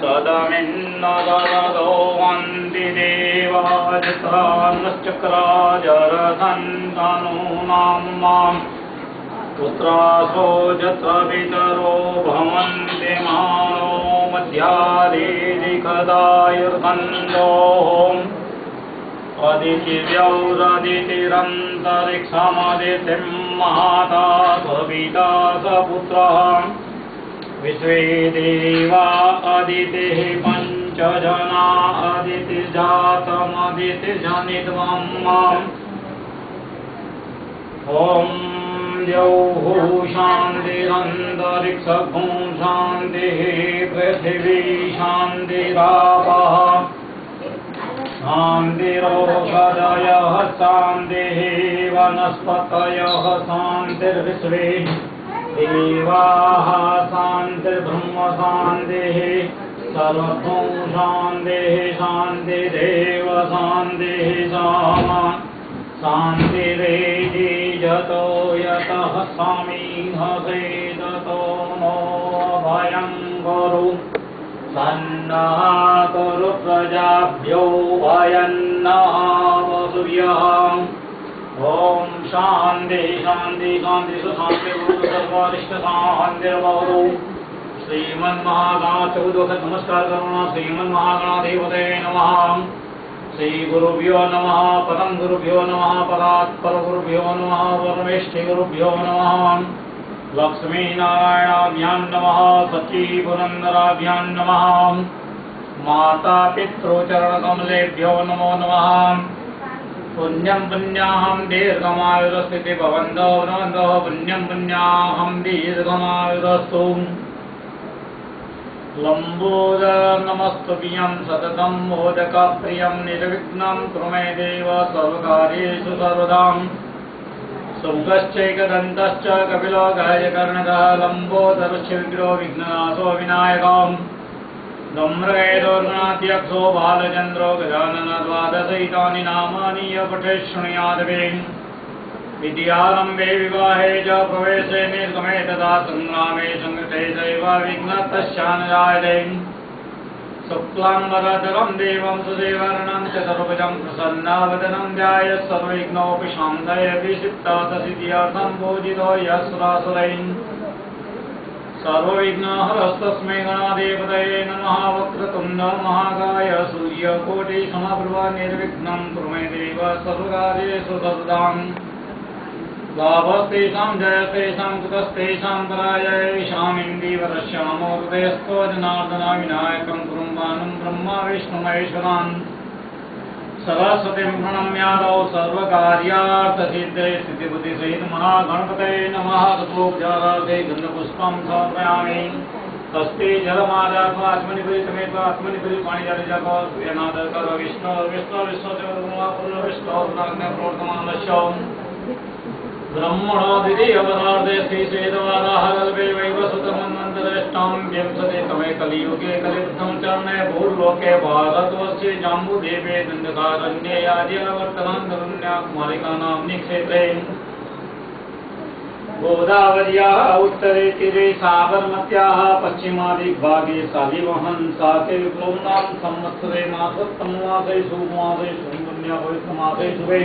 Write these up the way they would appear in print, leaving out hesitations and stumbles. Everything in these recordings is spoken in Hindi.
सदमिन्न दददो वन्ति देवाजतानश्चक्राजरसन्तनूनां माम् पुत्रासो यत्र पितरो भवन्ति मानो मध्यादिखदायुर्गन्धोः अदितिव्यौरदितिरन्तरिक्षमदितिं माता सविता सपुत्रः विश्वे देवा अदितिः पञ्चजना अदितिजातमदितिजनित्वं माम् ॐ द्यौः शान्तिरन्तरिक्षं शान्तिः पृथिवी शान्तिरापः शान्तिरोषधयः शान्तिः वनस्पतयः शान्तिर्विश्वे देवाः शान्तिर्ब्रह्म शान्तिः सर्वतो शान्तिः शान्तिरेव शान्तिः सामा शान्तिरेधि यतो यतः समीहसेदतो नो भयं कुरु सन्नः कुरु प्रजाभ्यो भयन्नः वसुभ्यः ॐ शान्ति शान्ति शान्ति सुशान्ति सर्वारिष्ट शान्तिर्भवतु श्रीमन्महागणाच्युत नमस्कार करुणा श्रीमन्महागणाधिपते नमः श्रीगुरुभ्यो नमः परम गुरुभ्यो नमः परात् परगुरुभ्यो नमः परमेष्ठिगुरुभ्यो नमः लक्ष्मीनारायणाभ्यां नमः सच्चिपुरन्दराभ्यां नमः माता पितृचरणकमलेभ्यो नमो नमः पुण्यं पुण्याहं दीर्घमायुरस्थिति भवन्तो भवन्तः पुण्यं पुण्याहं दीर्घमायुरस्तु लंबोदर नमस्तुभ्यं सततं मोदकप्रियं निर्विघ्नं कुरु मे देव सर्वकार्येषु सर्वदा सुमुखश्चैकदन्तश्च कपिलो गायकर्णकः लंबोदरश्चिविग्रहो विघ्ननाशो विनायकः धूम्रकेतुर्गणाध्यक्षो बालचन्द्रो गजानन द्वादशैतानि नामानि य पठेत् शृणुयादवे विद्यारम्भे विवाहे च प्रवेशे निर्गमे तथा संग्रामे संगते चैव विघ्नतश्चानजायते शुक्लाम्बरधरं देवं सुदेवर्णं चतुर्भुजं प्रसन्नवदनं ध्यायेत् सर्वविघ्नोऽपि शान्तये विसिद्धार्थसिद्ध्यर्थं पूजितो यस्सुरासुरैः सर्वविघ्नहरस्तस्मै गणाधिपतये नमः वक्रतुण्ड महाकाय सूर्यकोटिसमप्रभ निर्विघ्नं कुरु मे देव सर्वकार्येषु सर्वदा लाभस्तेषां जयस्तेषां कुतस्तेषां पराजयेषामिन्दीवरश्यामो हृदयस्थो जनार्दना विनायकं कुरुं बाणं ब्रह्मा विष्णुमहेश्वरान् सरस्वतीं प्रणम्यादौ सर्वकार्यार्थसिद्धये सिद्धिबुद्धिसहित महागणपतये नमः तथोपचारार्थे गन्धपुष्पं समर्पयामि हस्ते जलमादात्मात्मनिपरितमेत्वात्मनिपरि पाणिजलजप सूर्यनादकर विष्णु विष्णु विश्वदेवपूर्णविष्णोर्नाग्नप्रोक्तमानश्च ब्रह्मणो द्वितीयपदार्थे श्रीश्वेतवाराहकल्पे वैवस्वतमन्वन्तरेष्टां विंशतितमे कलियुगे कलिवृद्धं चरणे भूर्लोके भारतवर्षे जाम्बुद्वीपे दण्डकारण्ये आद्यवर्तनान्तरण्याकुमारिकानाम्नि क्षेत्रे गोदावर्याः उत्तरे तीरे साबरमत्याः पश्चिमादिग्भागे शालिवाहन शाके विप्लवनां संवत्सरे मासोत्तममासे शुभमासे शुभपुण्यपवित्रमासे शुभे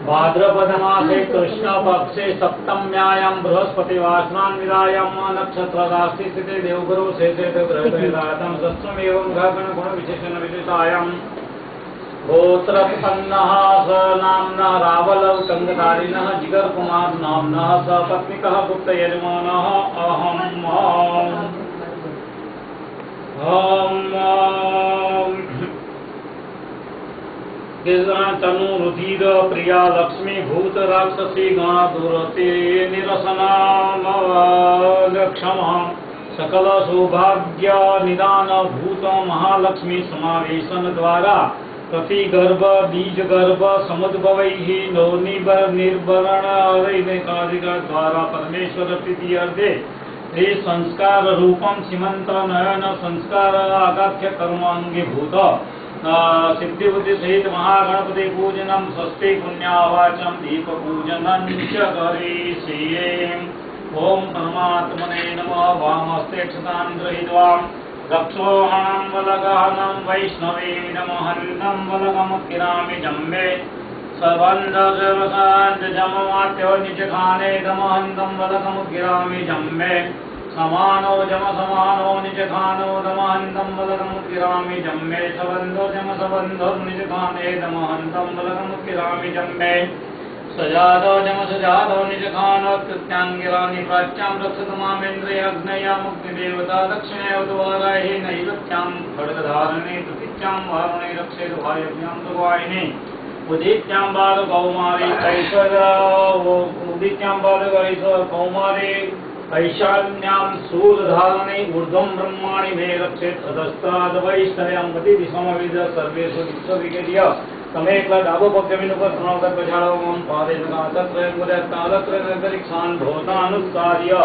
भाद्रपदमासे कृष्णपक्षे सप्तम्यायां बृहस्पतिवासनान्वितायां नक्षत्रराशि स्थिते देवगुरु शेषे ग्रहभेदातं सत्समेवं ग्रहगणगुणविशेषणविशेषायां गोत्रपन्नः स नाम्ना रावलौ टङ्गधारिणः जिगरकुमार नाम्नः सपत्निकः गुप्तयजमानः तनु रुधिर प्रिया लक्ष्मी भूत राक्षसी गणदुरते निरसनामलक्षमः सकल सौभाग्य निदान भूत महालक्ष्मी समावेशन द्वारा प्रति गर्भ बीज गर्भ समुद्भवैः निर्भरण द्वारा परमेश्वर प्रीति अर्थे श्री संस्कार रूपम सीमंत नयन संस्कार आगाख्य कर्मांगीभूत सिद्धिबुद्धि सहित महागणपति पूजनम स्वस्ति पुण्यावाचम दीप पूजनम च करिष्ये। ओम परमात्मने नमः। वामस्ते क्षतां गृहीत्वा रक्षोहणं वलगहनं वैष्णवेनमहन्नं वलगमुत्किरामि जम्बे सबन्धजमसान्धजममात्यो निजखाने दमहन्तं वलगमुत्किरामि जम्बे समानो जम समानो निजखानो दमहन्तं वलगमुत्किरामि जम्बे सबन्धो जम सबन्धो निजखाने दमहन्तं वलगमुत्किरामि जम्बे सजातो जम सजातो निजखानो कृत्यांगिराणि प्राच्यां रक्षतमामेन्द्रियग्नया मुक्तिदेवता दक्षिणे उद्वाराहि नैऋत्यां खड्गधारणे तृतीयां वारुणे रक्षेत भार्यभ्यां सुवाहिने उदित्यां बालकौमारी उदित्यां बालकैश्वर कौमारी ऐशान्यां सूर्यधारणे ऊर्ध्वं ब्रह्माणि मे रक्षेत अधस्ताद् वैष्णव्यां गतिदिशमविद सर्वेषु दिक्षविकेर्य तमेकला डाबो पक्षमिनुपर प्रणवगत प्रजाळवं पादेशना तत्र मुदत्तालत्र नगरिक्षान् भूतानुसार्य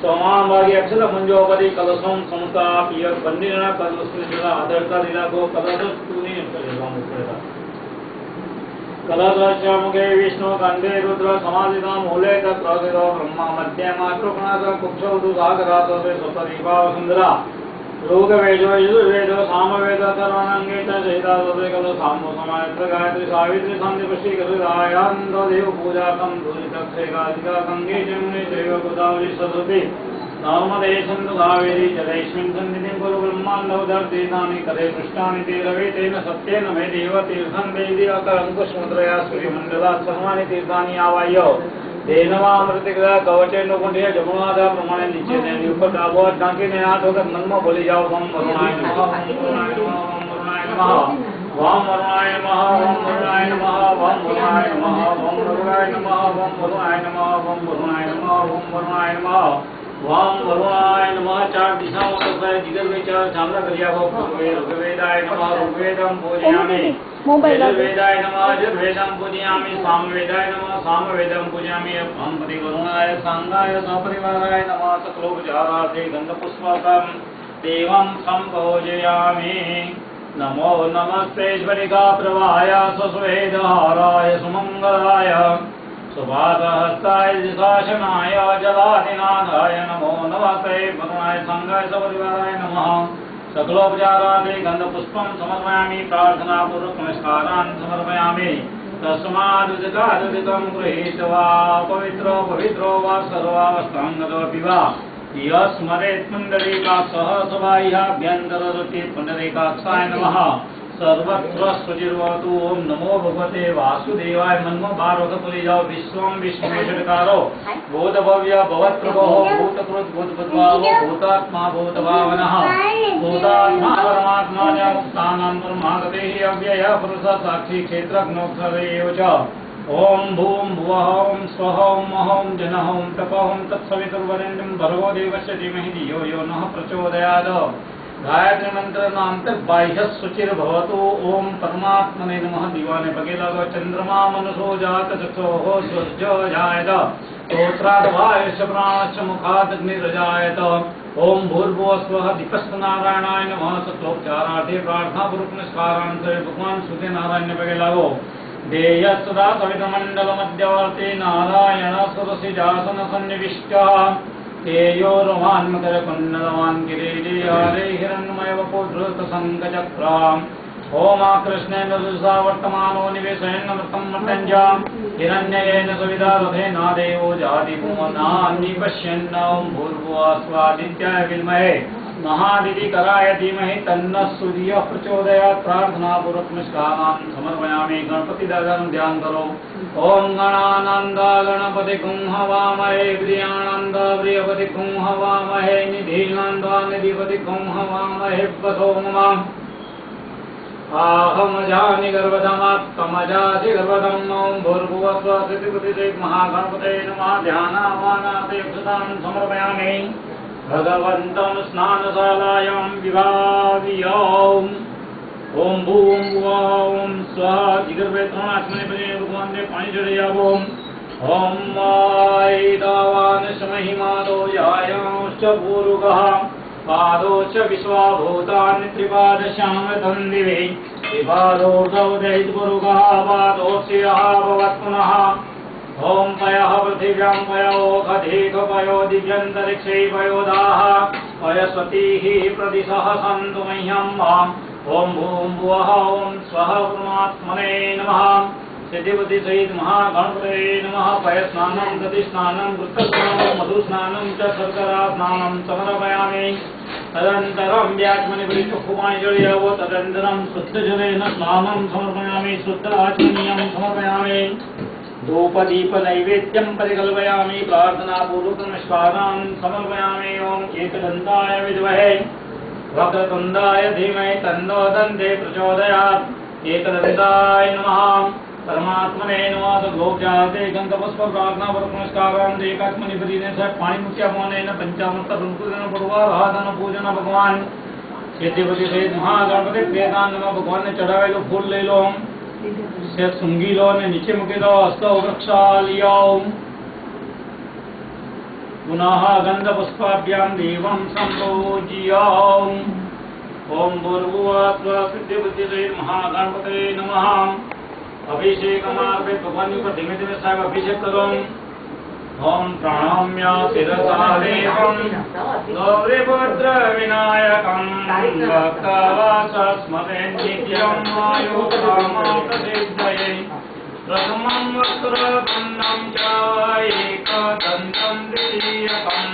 सोमावार्य अक्षर मंजोपरि कलशं संस्थाप्य बन्दिना कलशनिला आदर्ता दिला गो कलशस्तुनि कलशमुखेता कलशमुखे विष्णु कंदे रुद्र समादिता मूले तत्प्रदितो ब्रह्मा मध्ये मातृकणाद कुक्षौदु सागरात सपरिभाव सुंदरा लोक वेदो यजुर्वेदो सामवेद सर्वांगेत जयदादे कल सामो समायत्र गायत्री सावित्री संधि पुष्टि करुदायान्द देव पूजा कम दूरितक्षेगादिका गंगे जमुने जैव गोदावरी सरस्वती नर्मदे सिंधु कावेरी जलेस्मिन् सन्निधिं कुरु ब्रह्माण्डोदर्तीतानि करे पृष्ठानि ते रवे तेन सत्येन मे देव तीर्थं वेदि अकरङ्कुशमुद्रया सूर्यमण्डलात् सर्वाणि तीर्थानि आवाह्य देनवामृतिकदा कवचे नुकुंडिया जमुनादा प्रमाणे नीचे ने ऊपर डाबो टांकी ने हाथ होकर मन में बोली जाओ हम वरुणाय नमः ओम वरुणाय नमः ओम वरुणाय नमः ओम वरुणाय नमः ओम वरुणाय नमः ओम वरुणाय नमः ओम वरुणाय नमः ओम वरुणाय नमः ओम वरुणाय नमः वाम वरुणाय नमः चार दिशाओं तक जिगर विचार सामना करिया हो ऋग्वेदाय नमः ऋग्वेदं पूजयामि यजुर्वेदाय नमः यजुर्वेदं पूजयामि सामवेदाय नमः सामवेदं पूजयामि ब्रह्मपति वरुणाय सांगाय सपरिवाराय नमः सकलोपचारार्थे गन्धपुष्पकं देवं संपूजयामि नमो नमस्तेश्वरिका प्रवाहाय स्वस्वेदहाराय सुमङ्गलाय सुभागहस्ताय दिशाशनाय जलाधिनाथाय नमो नमस्ते वरुणाय सांगाय सपरिवाराय नमः सकलोपचारार्थे गन्धपुष्पं समर्पयामि प्रार्थनापूर्वक नमस्कारान् समर्पयामि तस्मादुदितं गृहीत्वा पवित्रो पवित्रो वा सर्वावस्थाङ्गतोऽपि वा यस्मरेत् पुण्डरीकाक्षः सबाह्याभ्यन्तररति पुण्डरीकाक्षाय नमः सर्वत्र सुचिर्वतु ओम नमो भगवते वासुदेवाय मन्मो बारवत पुरी जाओ विश्वम विष्णुशकारो बोध भव्य भवत् प्रभो भूतकृत भूतपद्भावो भूतात्मा भूतभावनः भूतात्मा परमात्मा च मुक्तानां परमागते अव्यय पुरुष साक्षी क्षेत्रज्ञोऽक्षरेव च ओम भूम भुवः ओम स्वः ओम महः जनः ओम तपः ओम तत्सवितुर्वरेण्यं भर्गो देवस्य धीमहि धियो यो नः प्रचोदयात् गायत्री मंत्र नामतक बाह्य सुचिर भवतु ओम परमात्मने नमः दीवाने पगे लगो चंद्रमा मनसो जात चक्षुः स्वज्ज जायत स्तोत्राद वायुश्च प्राणश्च मुखाद अग्निर्जायत ओम भूर्भुवः स्वः दीपस्तु नारायणाय नमः सत्रोपचारार्थे प्रार्थना पूर्वक नमस्कारान् भगवान सूर्य नारायण पगे लगो देयस्तदा सवितमंडल मध्यवर्ती नारायण सुरसिजासन सन्निविष्टः तेयोर्वान् मकरकुण्डलवान् किरीटिहारे हिरण्मयवपुधृतशङ्खचक्राम् ओम कृष्णेन सुषा वर्तमानो निवेशयन्नमृतं मर्तञ्च हिरण्ययेन सविता रथेना देवो जाति पुमनान्नि पश्यन् ॐ भूर्भुवः स्वादित्याय विद्महे महादितिकराय धीमहि तन्नः सूर्यः प्रचोदयात् प्रार्थनापूर्वक नमस्कारान् समर्पयामि गणपति दादानं ध्यान करो ओम गणानंदा गणपति कुं हवामहे प्रियानंदा प्रियपति कुं हवामहे निधिनंदा निधिपति कुं हवामहे वसो मम आहमजानि गर्भधमात्तमजाति गर्भधम् ॐ भूर्भुवः स्वः स्थितिपतिते महागणपते नमः ध्यानावानादेवतान् समर्पयामि भगवन्तं स्नानशालायां विभाव्यम् ओम भूम ओम स्वाहा जिगर्वेत्रात्मने पदे भगवान ने पानी चढ़े ओम ओम मायदावान समहिमादो यायांश्च पूरुगः पादोश्च विश्वाभूतानि त्रिपादश्याम तन्दिवे त्रिपादोर्धौ दैत्पुरुगः पादोऽस्यः भवत्पुनः ओम पयः पृथिव्यां पयो खधेख पयो दिव्यन्तरिक्षे पयोदाः वयस्पतिः प्रतिसहसन्तु मह्यं माम् ॐ भूर्भुवः ॐ स्वः परमात्मने नमः सिद्धिबुद्धिसहित महागणपतये नमः पयस्नानं दधिस्नानं वृत्तस्नानं मधुस्नानं च शर्करास्नानं समर्पयामि तदनन्तरं व्याचमनिपरिचुक्कुमानिजलयवो तदनन्तरं शुद्धजलेन स्नानं समर्पयामि शुद्ध आचमनीयं समर्पयामि धूपदीपनैवेद्यं परिकल्पयामि प्रार्थनापूर्वकं निष्पादनं समर्पयामि ॐ एकदन्ताय विद्महे वक्रतुण्डाय धीमहि तन्नो दन्ते प्रचोदयात् एकदन्ताय नमः परमात्मने नमः तद्भोक्याते गंधपुष्प प्रार्थना पुरस्कारान् एकात्मनिपदिने स पाणिमुख्यमोनेन पंचामृत प्रमुखन पूर्वाराधन पूजन भगवान सिद्धिपति सहित महागणपति प्रियदान नमः भगवान ने चढ़ावे लो फूल ले लो से सुंगी लो ने नीचे मुके दो हस्त वृक्षा लियो पुनः गंधपुष्पाभ्यां देवं संपूज्य ओम भूर्भुवः स्वः सिद्धिपति सहित महागणपते नमः अभिषेक मार्गे भगवान ऊपर धीमे धीमे साहब अभिषेक करो ओम प्रणम्य शिरसा देवं गौरीभद्र विनायकं भक्तवास स्मरे नित्यं आयुर्दाम प्रसिद्धये प्रथमं वक्रतुण्डं च एकदन्तं द्वितीयकं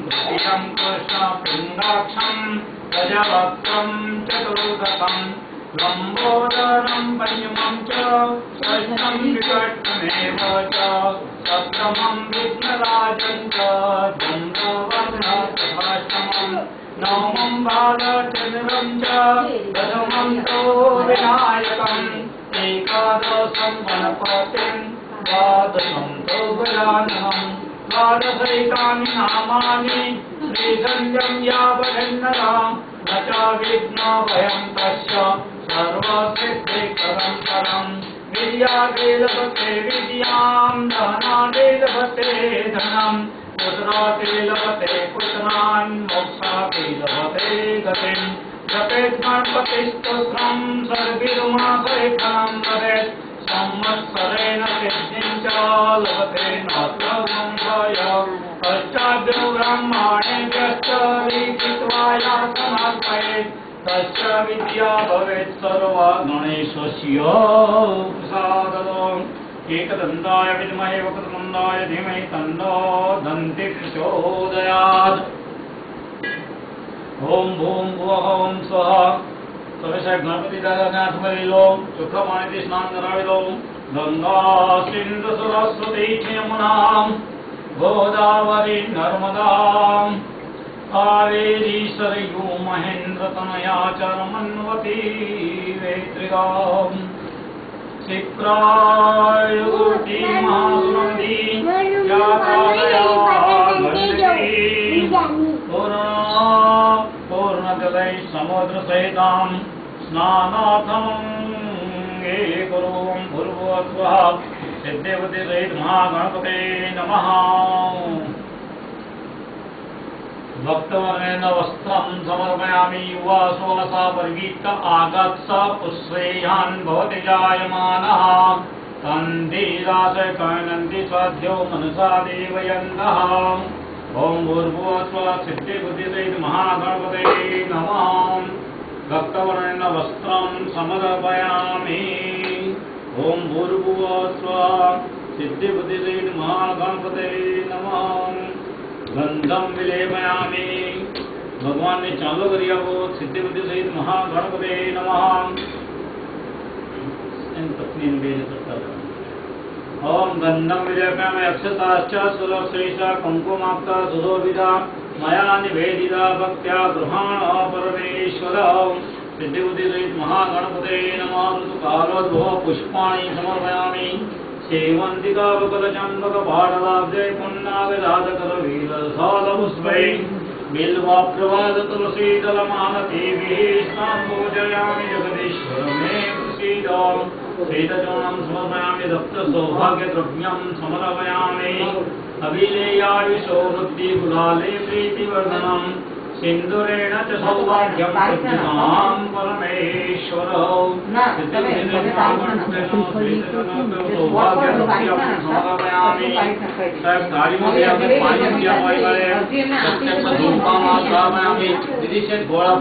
तृतीयं कृष्णपिण्डाक्षं गजवक्त्रं चतुर्थकं लंबोदरं पंचमं च षष्ठं विकटमेव च सप्तमं विघ्नराजं च चन्द्रवर्णसभाष्टमं नवमं बालचन्द्रं च दशमं तो विनायकम् एकादशं गणपतिं द्वादशं तो गजाननं द्वादशैकानि नामानि श्रीसञ्जं यावदन्नरा न च विघ्नभयं तस्य सर्वसिद्धिकरं परं विद्यादे लभते विद्यां धनादे लभते धनं पुत्रादे लभते पुत्रान् मोक्षादे लभते गतिं जपेत् गणपतिस्तोत्रं सर्वविदुमासैफलं वदेत् संवत्सरेण सिद्धिं च लभते नात्र संशय पश्चाद्यो ब्रह्माणेभ्यश्च लिखित्वा या समर्पयेत् तस्य विद्या भवेत् सर्वा गणेशस्य प्रसादतो एकदन्ताय विद्महे वक्रतुण्डाय धीमहि तन्नो दन्ति प्रचोदयात् ओम भूर्भुवः ॐ स्वः सविषय गणपति दादा ने हाथ में ले लो चोखा पानी से स्नान करावे लो गंगा सिंधु सरस्वती यमुना गोदावरी नर्मदा कावेरी सरयू महेन्द्र तनया चरमन्वती वेत्रिका क्षिप्रायुर्ती महासुनन्दी यातादया पूर्णजलै समुद्रसहितां स्नानार्थं ये कुर्वं भूर्भुवः स्वः सिद्धिबुद्धि सहित महागणपते नमः भक्तवर्णेन वस्त्रं समर्पयामि युवा सुवासा परिगीत आगत्स पुष्पैयान् भवति जायमानः तन्धीराशय कर्णन्ति स्वाध्यो मनसा देवयन्तः ओम भूर्भुवः स्वः सिद्धिबुद्धिसहित महागणपते नमः भक्तवर्णेन वस्त्रं समर्पयामि ओम भूर्भुवः स्वः सिद्धिबुद्धिसहित महागणपते नमः गंधम विलेपयामि भगवान ने चालू करिया वो सिद्धिबुद्धि सहित महागणपते नमः इन पत्नी ओम गंधम विलेपयामि अक्षताश्च सुरश्रेष्ठ कुंकुमाक्ता सुशोभिता मया निवेदिता भक्त्या गृहाण परमेश्वर सिद्धिबुद्धि सहित महागणपते नमः ऋतुकालोद्भव पुष्पाणि समर्पयामि सेवंतिका बकलचंबक पाटलाब्जय पुन्नागराजकर वीरसालपुष्पै बिल्वाप्रवाद तुलसी दलमानतीभिः पूजयामि जगदीश्वर मे प्रसीद श्वेतचूर्णं समर्पयामि रक्तसौभाग्यद्रव्यं समर्पयामि अभिलेयायुषो वृद्धि गुलाले प्रीतिवर्धनं सिंदूरेण च सौभाग्यं प्रदिशां परमेश्वरौ समर्पयामि। साड़ी में पानी दिया हुआ है, धूप का मात्रा में दीदी से घोड़ा